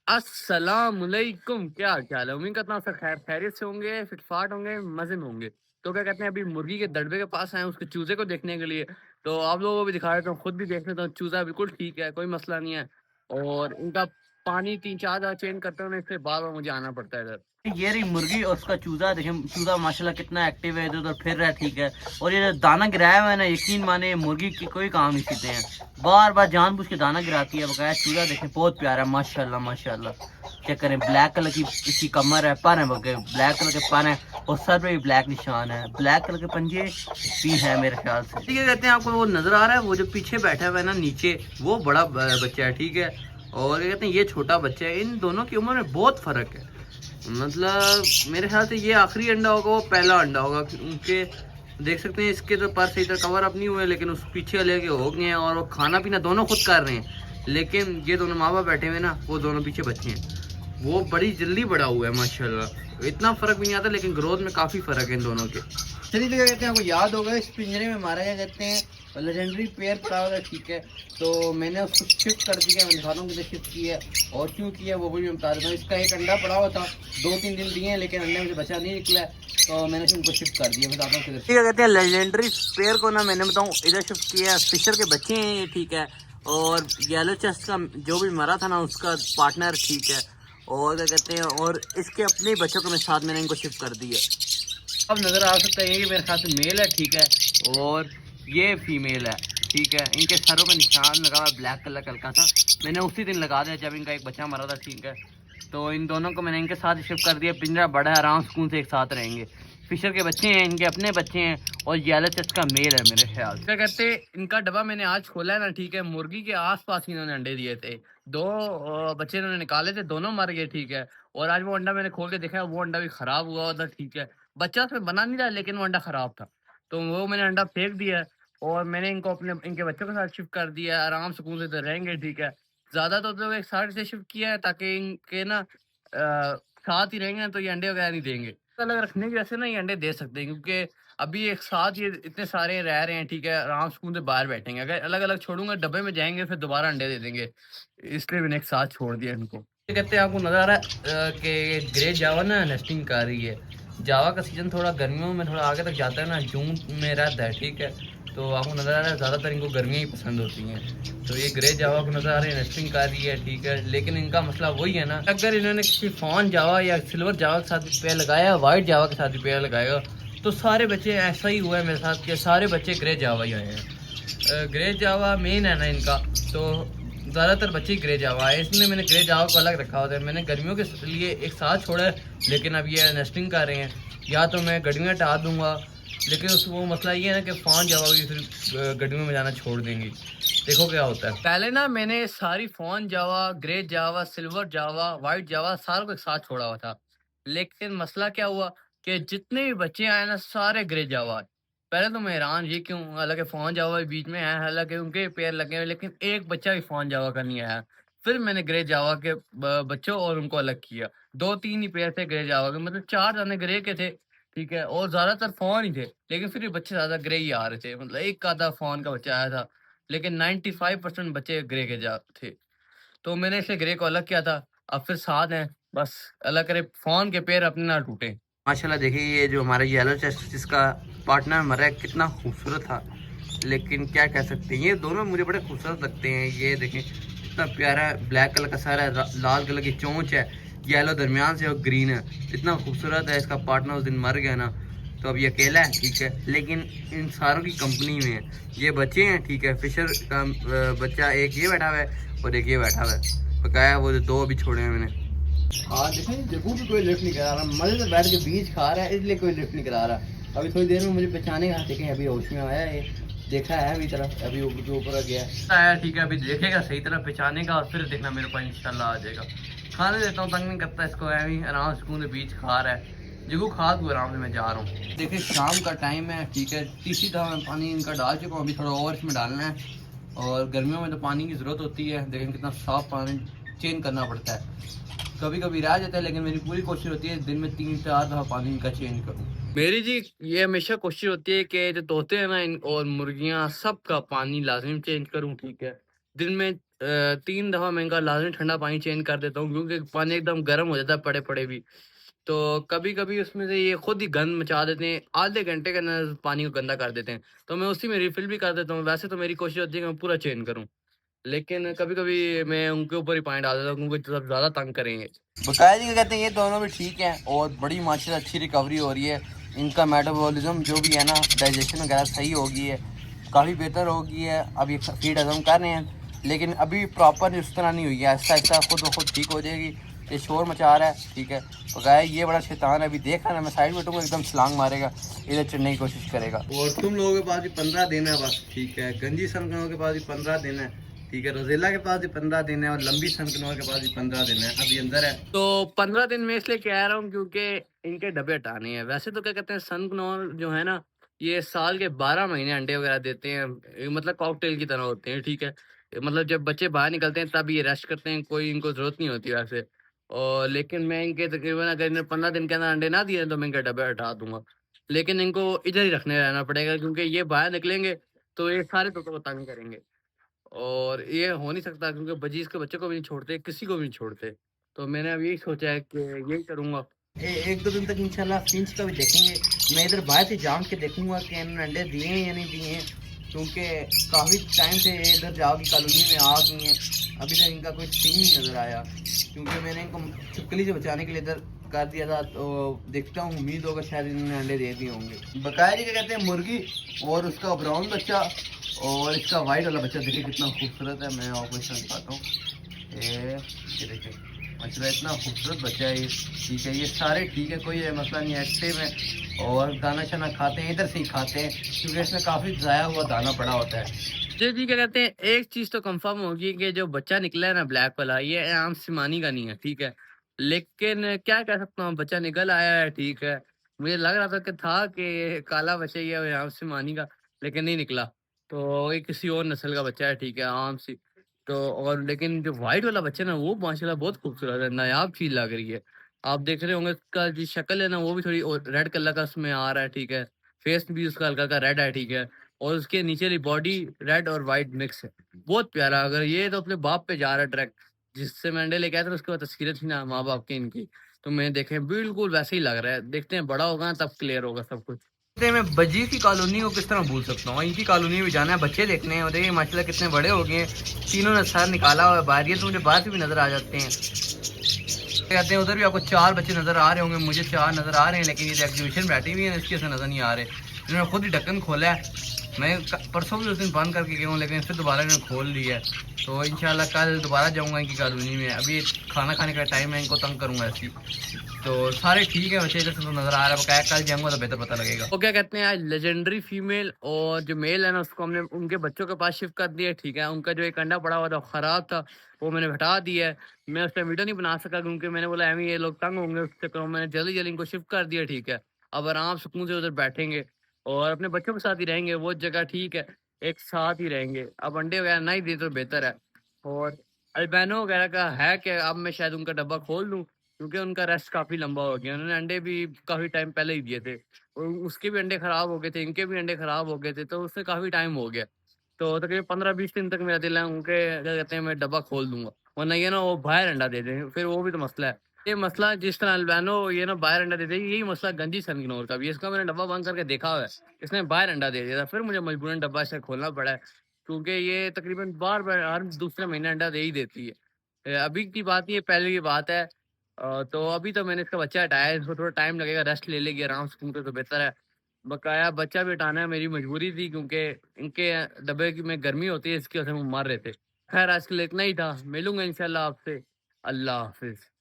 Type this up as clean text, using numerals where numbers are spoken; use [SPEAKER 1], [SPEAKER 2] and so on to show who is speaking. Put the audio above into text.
[SPEAKER 1] अस्सलामुअलैकुम, क्या हाल है? उम्मीद करता हूँ सब खैरियत से होंगे, फिट-फाट होंगे, मज़े में होंगे। तो क्या कहते हैं, अभी मुर्गी के दड़बे के पास आए हैं उसके चूज़े को देखने के लिए। तो आप लोगों को भी दिखा देता हूँ, खुद भी देख लेता हूँ, चूज़ा बिल्कुल ठीक है, कोई मसला नहीं है। और इनका पानी 3-4 बार चेंज करते हैं, इसलिए बार-बार मुझे आना पड़ता है इधर।
[SPEAKER 2] ये रही मुर्गी और उसका चूजा। देखें चूजा माशाल्लाह कितना एक्टिव है, इधर उधर फिर रहा है। ठीक है। और ये दाना गिराया हुआ है ना, यकीन माने मुर्गी की कोई काम नहीं सीते हैं, बार बार जानबूझ के दाना गिराती है। बकाया चूजा देखें बहुत प्यारा है माशाल्लाह माशाल्लाह। चेक करें, ब्लैक कलर की इसकी कमर है, पर है बगे ब्लैक कलर के पर है, और सर पे भी ब्लैक निशान है, ब्लैक कलर के पंजे भी हैं मेरे ख्याल से। ठीक है, कहते हैं आपको वो नजर आ रहा है, वो जो पीछे बैठा हुआ है ना नीचे, वो बड़ा बच्चा है। ठीक है। और क्या कहते हैं, ये छोटा बच्चा है। इन दोनों की उम्र में बहुत फर्क है। मतलब मेरे ख्याल से ये आखिरी अंडा होगा, वो पहला अंडा होगा, क्योंकि देख सकते हैं इसके तो पर सही तरह कवर अप नहीं हुए, लेकिन उस पीछे वाले के हो गए हैं। और वो खाना पीना दोनों खुद कर रहे हैं, लेकिन ये दोनों माँ बाप बैठे हुए ना, वो दोनों पीछे बच्चे हैं। वो बड़ी जल्दी बड़ा हुआ है माशाल्लाह, इतना फ़र्क भी नहीं आता, लेकिन ग्रोथ में काफ़ी फ़र्क है इन दोनों के। चलिए, तो क्या कहते हैं, आपको याद होगा इस पिंजरे में हमारा क्या कहते हैं लेजेंडरी पेयर पड़ा हुआ है। ठीक है। तो मैंने उसको शिफ्ट कर दिया, मैं दिखाता हूँ किधर शिफ्ट किया है और क्यों किया वो भी मैं बता देता हूँ। इसका एक अंडा पड़ा हुआ था, 2-3 दिन दिए हैं, लेकिन अंडे में से बचा नहीं निकला है, तो मैंने उनको शिफ्ट कर दिया। बताता हूँ किधर। क्या कहते हैं लेजेंडरी पेयर को ना, मैंने बताऊँ इधर शिफ्ट किया है। फिशर के बच्चे हैं ये। ठीक है। और येलो चेस्ट का जो भी मरा था ना, उसका पार्टनर। ठीक है। और क्या कहते हैं, और इसके अपने बच्चों को मैं साथ मैंने इनको शिफ्ट कर दिया। अब नज़र आ सकता है, ये मेरे ख्याल से मेल है। ठीक है। और ये फीमेल है। ठीक है। इनके सरों पे निशान लगा हुआ है ब्लैक कलर का हल्का सा, मैंने उसी दिन लगा दिया जब इनका एक बच्चा मरा था। ठीक है। तो इन दोनों को मैंने इनके साथ शिफ्ट कर दिया, पिंजरा बड़ा है, आराम सुकून से एक साथ रहेंगे। फिशर के बच्चे हैं, इनके अपने बच्चे हैं, और येलो चेस्ट का मेल है मेरे ख्याल से। क्या कहते हैं, इनका डब्बा मैंने आज खोला है ना। ठीक है। मुर्गी के आसपास इन्होंने अंडे दिए थे, दो बच्चे इन्होंने निकाले थे, दोनों मर गए। ठीक है। और आज वो अंडा मैंने खोल के देखा, वो अंडा भी खराब हुआ था। ठीक है। बच्चा उसमें बना नहीं रहा, लेकिन वो अंडा खराब था, तो वो मैंने अंडा फेंक दिया है। और मैंने इनको अपने इनके बच्चों के साथ शिफ्ट कर दिया है, आराम सुकून से इधर रहेंगे। ठीक है। ज़्यादा तो एक साइड से शिफ्ट किया है, ताकि इनके ना साथ ही रहेंगे ना, तो ये अंडे वगैरह नहीं देंगे। अलग रखने की वजह से ना ये अंडे दे सकते हैं, क्योंकि अभी एक साथ ये इतने सारे रह रहे हैं। ठीक है। आराम सुकून से बाहर बैठेंगे, अगर अलग अलग छोड़ूंगा डब्बे में जाएंगे, फिर दोबारा अंडे दे देंगे, इसलिए मैंने एक साथ छोड़ दिया इनको। ये कहते हैं, आपको नजर आ रहा है कि ग्रे जावा ना नेस्टिंग कर रही है। जावा का सीज़न थोड़ा गर्मियों में थोड़ा आगे तक जाता है ना, जून में रहता है। ठीक है। तो आपको नज़र आ रहा है ज़्यादातर इनको गर्मियाँ ही पसंद होती हैं, तो ये ग्रे जावा को नज़र आ रही है नेस्टिंग कर रही है। ठीक है। लेकिन इनका मसला वही है ना, अगर इन्होंने किसी फॉन जावा या सिल्वर जावा के साथ भी पेयर लगाया, वाइट जावा के साथ भी पेयर लगाएगा, तो सारे बच्चे ऐसा ही हुआ है मेरे साथ कि सारे बच्चे ग्रे जावा ही आए हैं। ग्रे जावा मेन है ना इनका, तो ज़्यादातर बच्चे ग्रे जावा है, इसलिए मैंने ग्रे जावा को अलग रखा होता है। मैंने गर्मियों के लिए एक साथ छोड़ा है, लेकिन अब ये नेस्टिंग कर रहे हैं। या तो मैं गर्मियाँ हटा दूंगा, लेकिन उस वो मसला ये है ना कि फ़ॉन जावा भी फिर गर्मियों में जाना छोड़ देंगी। देखो क्या होता है। पहले ना मैंने सारी फ़ॉन जावा, ग्रे जावा, सिल्वर जावा, वाइट जावा सारों को एक साथ छोड़ा हुआ था। लेकिन मसला क्या हुआ कि जितने भी बच्चे आए ना, सारे ग्रे जावा आए। पहले तो मैं हैरान ये क्यों, हालाँकि फ़ॉन जावा भी बीच में है, हालाँकि उनके पेयर लगे हुए, लेकिन एक बच्चा भी फ़ॉन जावा का नहीं आया। फिर मैंने ग्रे जावा के बच्चों और उनको अलग किया। 2-3 ही पेयर थे ग्रे जावा के, मतलब 4 दाने ग्रे के थे। ठीक है। और ज़्यादातर फ़ॉन ही थे, लेकिन फिर भी बच्चे ज़्यादा ग्रे ही आ रहे थे, मतलब एक आधा फ़ॉन का बच्चा आया था, लेकिन 95% बच्चे ग्रे के जा थे। तो मैंने इसे ग्रे को अलग किया था, अब फिर साथ हैं, बस अल्लाह करे फ़ॉन के पेयर अपने ना टूटें। माशाल्लाह देखिए, ये जो हमारा येलो चेस्ट जिसका पार्टनर मरा है, कितना खूबसूरत था, लेकिन क्या कह सकते हैं, ये दोनों मुझे बड़े खूबसूरत लगते हैं। ये देखें इतना प्यारा ब्लैक कलर का सर है, लाल कलर की चोंच है, येलो दरमियान से और ग्रीन है, इतना खूबसूरत है। इसका पार्टनर उस दिन मर गया ना, तो अब ये अकेला है। ठीक है। लेकिन इन सारों की कंपनी में है, ये बच्चे हैं। ठीक है। फिशर का बच्चा एक ये बैठा हुआ है और एक ये बैठा हुआ है, बकाया वो 2 अभी छोड़े हैं मैंने। हाँ देखें, जग्गू भी कोई लिफ्ट नहीं करा रहा, मजे से बैठ के बीज खा रहा है, इसलिए कोई लिफ्ट नहीं करा रहा। अभी थोड़ी देर में मुझे पहचानेगा। देखें अभी होश में आया है, देखा है अभी तरफ, अभी ऊपर गया है। ठीक है। अभी देखेगा सही तरह पहचानेगा, और फिर देखना मेरे पास इंशाल्लाह आ जाएगा। खाने देता हूँ, तंग नहीं करता इसको, अभी आराम सुकून से बीज खा रहा है। जग्गू खा तू आराम से, मैं जा रहा हूँ। देखिए शाम का टाइम है। ठीक है। तीसरी दफ़ा मैं पानी इनका डाल चुका हूँ, अभी थोड़ा और इसमें डालना है। और गर्मियों में तो पानी की ज़रूरत होती है, देखें कितना साफ पानी चेंज करना पड़ता है। कभी कभी रह जाता है, लेकिन मेरी पूरी कोशिश होती है दिन में 3-4 दफ़ा पानी इनका चेंज करूँ। मेरी जी ये हमेशा कोशिश होती है कि जो तोते हैं ना और मुर्गियाँ, सबका पानी लाज़िम चेंज करूँ। ठीक है। दिन में
[SPEAKER 1] 3 दफ़ा मैं इनका लाज़मी ठंडा पानी चेंज कर देता हूँ क्योंकि पानी एकदम गर्म हो जाता है पड़े-पड़े भी। तो कभी-कभी उसमें से ये खुद ही गंद मचा देते हैं, आधे घंटे के अंदर पानी को गंदा कर देते हैं। तो मैं उसी में रिफ़िल भी कर देता हूँ। वैसे तो मेरी कोशिश होती है कि मैं पूरा चेंज करूँ, लेकिन कभी-कभी मैं उनके ऊपर ही पानी डाल देता हूँ क्योंकि जब ज़्यादा तंग करेंगे।
[SPEAKER 3] बकाया जी क्या कहते हैं, ये दोनों भी ठीक हैं और बड़ी माशाल्लाह अच्छी रिकवरी हो रही है। इनका मेटाबॉलिज्म जो भी है ना, डाइजेशन वगैरह सही हो गई है, काफ़ी बेहतर हो गई है। अब ये फीड हज़म कर रहे हैं, लेकिन अभी प्रॉपर उस तरह नहीं हुई है। आहिस्ता आहिस्ता खुद ब खुद ठीक हो जाएगी। ये शोर मचा रहा है, ठीक है। बकाया ये बड़ा शैतान है, अभी देख रहा है, मैं साइड में बैठूँगा एकदम छलांग मारेगा, इधर चढ़ने की कोशिश करेगा। और तुम लोगों के पास भी 15 दिन है बस, ठीक है। गंजी सनकनों के पास भी 15 दिन है, ठीक है। रोजेला के पास भी 15 दिन है और लंबी सनकनों के पास भी 15 दिन है, अभी अंदर है।
[SPEAKER 1] तो 15 दिन में इसलिए कह रहा हूँ क्योंकि इनके डब्बे हटाने हैं। वैसे तो क्या कहते हैं सनकनॉर जो है ना, ये साल के 12 महीने अंडे वगैरह देते हैं। मतलब कॉकटेल की तरह होते हैं, ठीक है। मतलब जब बच्चे बाहर निकलते हैं तब ये रेस्ट करते हैं, कोई इनको ज़रूरत नहीं होती वैसे। और लेकिन मैं इनके तकरीबन अगर इन्हें 15 दिन के अंदर अंडे ना दिए तो मैं इनके डब्बे हटा दूँगा। लेकिन इनको इधर ही रखने रहना पड़ेगा क्योंकि ये बाहर निकलेंगे तो ये सारे तोतों को तंग करेंगे। और ये हो नहीं सकता क्योंकि बजीज़ के बच्चे को भी नहीं छोड़ते, किसी को भी नहीं छोड़ते। तो मैंने अब यही सोचा है कि यही करूँगा।
[SPEAKER 3] एक दो दिन तक इंशाल्लाह फिंच का भी देखेंगे। मैं इधर बाहर से जान के देखूंगा कि इन्होंने अंडे दिए हैं या नहीं दिए हैं, क्योंकि काफ़ी टाइम से ये इधर जाओ की कॉलोनी में आ गई हैं, अभी तक इनका कोई सीन नहीं नज़र आया। क्योंकि मैंने इनको छिपकली से बचाने के लिए इधर कर दिया था, तो देखता हूँ, उम्मीद होगा शायद इन्होंने अंडे दे दिए होंगे। बकाया जी क्या कहते हैं, मुर्गी और उसका ब्राउन बच्चा और इसका वाइट वाला बच्चा देखिए कितना खूबसूरत है। मैं आपको इसमें दिखाता हूँ, ये देखिए माशाल्लाह इतना खूबसूरत बच्चा है ये, ठीक है। ये सारे ठीक है, कोई मसला नहीं है, एक्टिव है और दाना शाना खाते हैं, इधर से ही खाते हैं क्योंकि इसमें काफ़ी ज़ाया हुआ दाना पड़ा होता है।
[SPEAKER 1] जी, क्या कहते हैं, एक चीज़ तो कन्फर्म होगी कि जो बच्चा निकला है ना ब्लैक वाला, ये आम सिमानी का नहीं है, ठीक है। लेकिन क्या कह सकता हूँ, बच्चा निकल आया है, ठीक है। मुझे लग रहा था कि ये काला बच्चा ही है आम सिमानी का, लेकिन नहीं निकला। तो ये किसी और नस्ल का बच्चा है, ठीक है, आम सी। तो और लेकिन जो व्हाइट वाला बच्चा है ना, वो माशाल्लाह बहुत खूबसूरत है, नायाब चीज़ लग रही है। आप देख रहे होंगे उसका जो शक्ल है ना, वो भी थोड़ी और रेड कलर का उसमें आ रहा है, ठीक है। फेस भी उसका हल्का-हल्का रेड है, ठीक है। और उसके नीचे वाली बॉडी रेड और व्हाइट मिक्स है। बहुत प्यारा, अगर ये तो अपने बाप पे जा रहा है डायरेक्ट, जिससे मैं अंडे लेके आया था उसके बाद तस्वीरें थी ना माँ-बाप की इनकी, तो मैंने देखे बिल्कुल वैसे ही लग रहा है। देखते हैं बड़ा होगा तब क्लियर होगा सब कुछ।
[SPEAKER 3] देखते हैं मैं बजीर की कॉलोनी को किस तरह भूल सकता हूँ। इनकी कॉलोनी में जाना है, बच्चे देखने हैं। और देखिए माशाल्लाह कितने बड़े हो गए हैं, तीनों ने सर निकाला हुआ है बाहर। ये तो मुझे बाहर से भी नज़र आ जाते हैं। कहते हैं उधर भी आपको 4 बच्चे नज़र आ रहे होंगे, मुझे 4 नज़र आ रहे हैं, लेकिन ये एग्जीबिशन बैठी हुई है इसके से नज़र नहीं आ रहे। इन्होंने खुद ही ढक्कन खोला है। मैं परसों भी उस दिन बंद करके गया हूँ, लेकिन फिर दोबारा इन्होंने खोल लिया है। तो इंशाल्लाह कल दोबारा जाऊँगा इनकी कॉलोनी में। अभी खाना खाने का टाइम है, इनको तंग करूँगा ऐसी। तो सारे ठीक है बच्चे, इधर से तो नज़र आ रहा है। बकाया कल जाऊँगा तो बेहतर पता लगेगा।
[SPEAKER 1] वो क्या कहते हैं, आज लेजेंडरी फीमेल और जो मेल है ना उसको हमने उनके बच्चों के पास शिफ्ट कर दिया है, ठीक है। उनका जो एक अंडा पड़ा हुआ था वो खराब था, वो मैंने हटा दिया है। मैं उस टाइम वीडियो नहीं बना सका क्योंकि मैंने बोला एमी ये लोग तंग होंगे, उस चक्कर में मैंने जल्दी जल्दी इनको शिफ्ट कर दिया, ठीक है। अब आराम सुकून से उधर बैठेंगे और अपने बच्चों के साथ ही रहेंगे, वो जगह ठीक है, एक साथ ही रहेंगे। अब अंडे वगैरह नहीं दिए तो बेहतर है। और अल्बैनो वगैरह का है कि अब मैं शायद उनका डब्बा खोल दूँ क्योंकि उनका रेस्ट काफ़ी लंबा हो गया। उन्होंने अंडे भी काफ़ी टाइम पहले ही दिए थे। और उसके भी अंडे खराब हो गए थे, इनके भी अंडे खराब हो गए थे, तो उससे काफ़ी टाइम हो गया। तो तकरीबन 15-20 दिन तक मेरा दिल है उनके क्या कहते हैं मैं डब्बा खोल दूँगा। वरना ये ना वो बाहर अंडा दे दें, फिर वो भी तो मसला है। ये मसला जिस तरह अल्बानो ये ना बाहर अंडा देते हैं, यही मसला गंजी सनगिनोर का भी है। इसका मैंने डब्बा बंद करके देखा हुआ है, इसने बाहर अंडा दे दिया था, फिर मुझे मजबूरन डब्बा इसे खोलना पड़ा है, क्योंकि ये तकरीबन बार-बार हर दूसरे महीने अंडा दे ही देती है। अभी की बात नहीं है, पहले की बात है। तो अभी तो मैंने इसका बच्चा हटाया है, इसको थोड़ा टाइम लगेगा, रेस्ट ले लेगी आराम से घूमते तो बेहतर है। बकाया बच्चा भी हटाना है मेरी मजबूरी थी क्योंकि इनके डब्बे की में गर्मी होती है इसकी वजह से वो मर रहे थे। खैर आज के लिए इतना ही था, मिलूँगा इंशाल्लाह आपसे। अल्लाह हाफ़िज़।